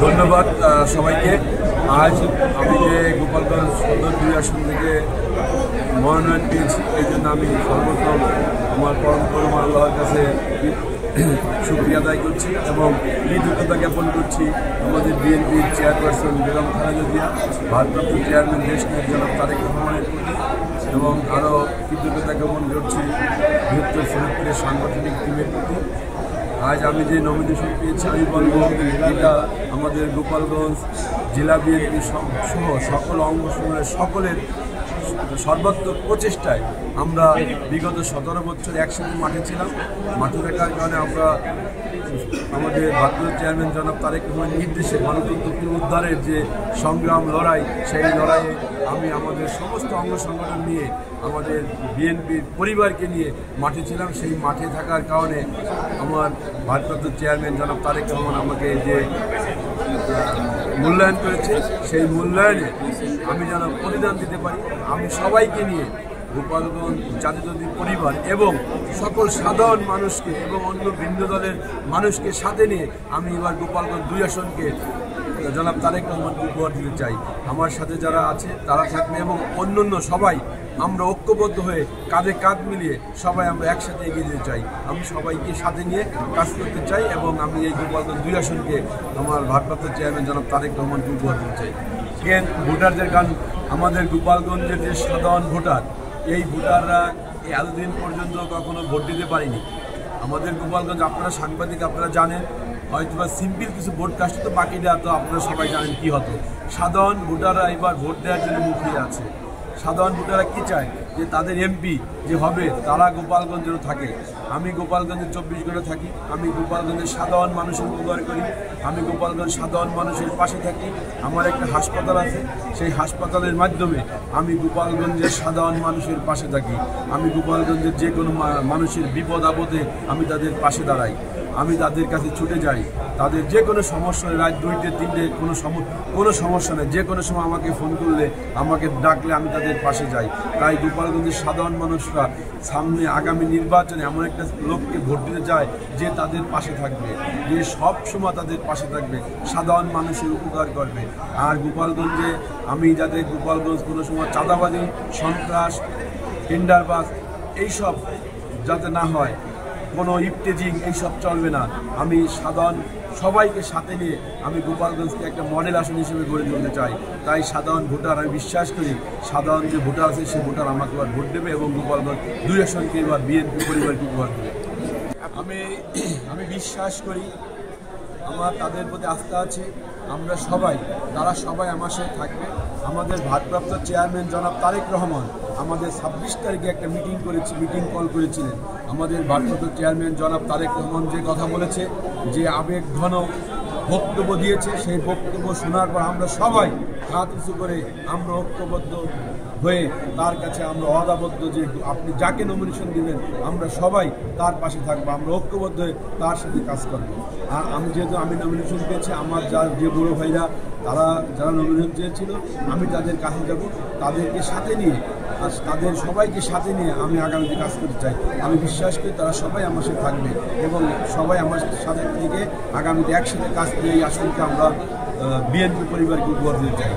ধন্যবাদ সবাইকে। আজ আমি যে গোপালগঞ্জ সদর ২ আসন থেকে মনোনয়ন পেয়েছি, এই জন্য আমি সর্বপ্রথম আমার পরম আল্লাহর কাছে শুকরিয়া আদায় করছি এবং কৃতজ্ঞতা জ্ঞাপন করছি আমাদের বিএনপির চেয়ারপারসন বেগম খালেদা জিয়া, ভারপ্রাপ্ত চেয়ারম্যান দেশ নায়ক জনাব তারেক রহমানের প্রতি, এবং আরও কৃতজ্ঞতা জ্ঞাপন করছি বৃহত্তর ফরিদপুরের সাংগঠনিক টিমের প্রতি। আজ আমি যে নমিনেশন পেয়েছি, আমি বলব এটা আমাদের গোপালগঞ্জ জেলা বিএনপি সহ সকল অঙ্গসংগঠনের সকলের সর্বাত্মক প্রচেষ্টায় আমরা বিগত ১৭ বছর একসাথে মাঠে ছিলাম। মাঠে থাকার কারণে আমরা আমাদের ভারপ্রাপ্ত চেয়ারম্যান জনাব তারেক রহমানের নির্দেশে গণতন্ত্র পুনরুদ্ধারের যে সংগ্রাম লড়াই, সেই লড়াইয়ে আমি আমাদের সমস্ত অঙ্গ সংগঠন নিয়ে আমাদের বিএনপির পরিবারকে নিয়ে মাঠে ছিলাম। সেই মাঠে থাকার কারণে আমার ভারপ্রাপ্ত চেয়ারম্যান জনাব তারেক রহমান আমাকে যে মূল্যায়ন করেছে, সেই মূল্যায়নে আমি যেন প্রতিদান দিতে পারি। আমি সবাইকে নিয়ে গোপালগঞ্জ জাতীয়তাবাদী পরিবার এবং সকল সাধারণ মানুষকে এবং অন্য ভিন্ন দলের মানুষকে সাথে নিয়ে আমি এবার গোপালগঞ্জ ২ আসনকে জনাব তারেক রহমানকে উপহার দিতে চাই। আমার সাথে যারা আছে তারা থাকবে এবং অন্যান্য সবাই আমরা ঐক্যবদ্ধ হয়ে কাঁধে কাঁধ মিলিয়ে সবাই আমরা একসাথে এগিয়ে যেতে চাই। আমি সবাইকে সাথে নিয়ে কাজ করতে চাই এবং আমি এই গোপালগঞ্জ ২ আসনকে আমার ভারপ্রাপ্ত চেয়ারম্যান জনাব তারেক রহমানকে উপহার দিতে চাই। ভোটারদের গান, আমাদের গোপালগঞ্জের যে সাধারণ ভোটার, এই ভোটাররা এতদিন পর্যন্ত কখনো ভোট দিতে পারেনি। আমাদের গোপালগঞ্জ, আপনারা সাংবাদিক, আপনারা জানেন হয়তো বা সিম্পল কিছু ভোটকাস্ট, তো বাকিটা তো আপনারা সবাই জানেন কী হতো। সাধারণ ভোটাররা এবার ভোট দেওয়ার জন্য মুখিয়ে আছে। সাধারণ ভোটাররা কী চায় যে তাদের এমপি যে হবে তারা গোপালগঞ্জেও থাকে। আমি গোপালগঞ্জে ২৪ ঘন্টা থাকি, আমি গোপালগঞ্জের সাধারণ মানুষের উপকার করি, আমি গোপালগঞ্জ সাধারণ মানুষের পাশে থাকি। আমার একটা হাসপাতাল আছে, সেই হাসপাতালের মাধ্যমে আমি গোপালগঞ্জের সাধারণ মানুষের পাশে থাকি। আমি গোপালগঞ্জের যে কোনো মানুষের বিপদ আপদে আমি তাদের পাশে দাঁড়াই, আমি তাদের কাছে ছুটে যাই। তাদের যে কোনো সমস্যা, রাত ২টে ৩টে কোনো সমস্যা নেই, যে কোনো সময় আমাকে ফোন করলে, আমাকে ডাকলে আমি তাদের পাশে যাই। তাই গোপালগঞ্জের সাধারণ মানুষরা সামনে আগামী নির্বাচনে এমন একটা লোককে ভোট দিতে চায় যে তাদের পাশে থাকবে, যে সব সময় তাদের পাশে থাকবে, সাধারণ মানুষের উপকার করবে। আর গোপালগঞ্জে আমি যাতে গোপালগঞ্জ কোনো সময় চাঁদাবাজি, সন্ত্রাস, টেন্ডারবাজ এইসব যাতে না হয়, কোনো ইফতেজিং এইসব চলবে না। আমি সাধারণ সবাইকে সাথে নিয়ে আমি গোপালগঞ্জকে একটা মডেল আসন হিসেবে গড়ে তুলতে চাই। তাই সাধারণ ভোটার, আমি বিশ্বাস করি সাধারণ যে ভোটার আছে সে ভোটার আমাকে এবার ভোট দেবে এবং গোপালগঞ্জ ২ আসনকে এবার বিএনপি পরিবারকে উপহার দেবে। আমি বিশ্বাস করি, আমার তাদের প্রতি আস্থা আছে। তারা সবাই আমার সাথে থাকবে। আমাদের ভারপ্রাপ্ত চেয়ারম্যান জনাব তারেক রহমান আমাদের ২৬ তারিখে একটা মিটিং কল করেছিলেন। আমাদের ভারপ্রাপ্ত চেয়ারম্যান জনাব তারেক রহমান যে কথা বলেছে, যে আবেগঘন বক্তব্য দিয়েছে, সেই বক্তব্য শোনার পর আমরা সবাই হাত উঁচু করে আমরা ঐক্যবদ্ধ হয়ে তার কাছে আমরা ওয়াদাবদ্ধ যে আপনি যাকে নমিনেশন দিবেন আমরা সবাই তার পাশে থাকবো, আমরা ঐক্যবদ্ধ হয়ে তার সাথে কাজ করব। আর আমি নমিনেশন পেয়েছি, আমার যে বড়ো ভাইরা তারা যারা নমিনেশন চেয়েছিল, আমি তাদের কাছে যাব, তাদেরকে সাথে নিয়ে আর তাদের সবাইকে সাথে নিয়ে আমি আগামীতে কাজ করতে চাই। আমি বিশ্বাস করি তারা সবাই আমার সাথে থাকবে এবং সবাই আমার সাথে থেকে আগামীতে একসাথে কাজ করে এই আসনকে আমরা বিএনপি পরিবারকে উপহার দিতে চাই।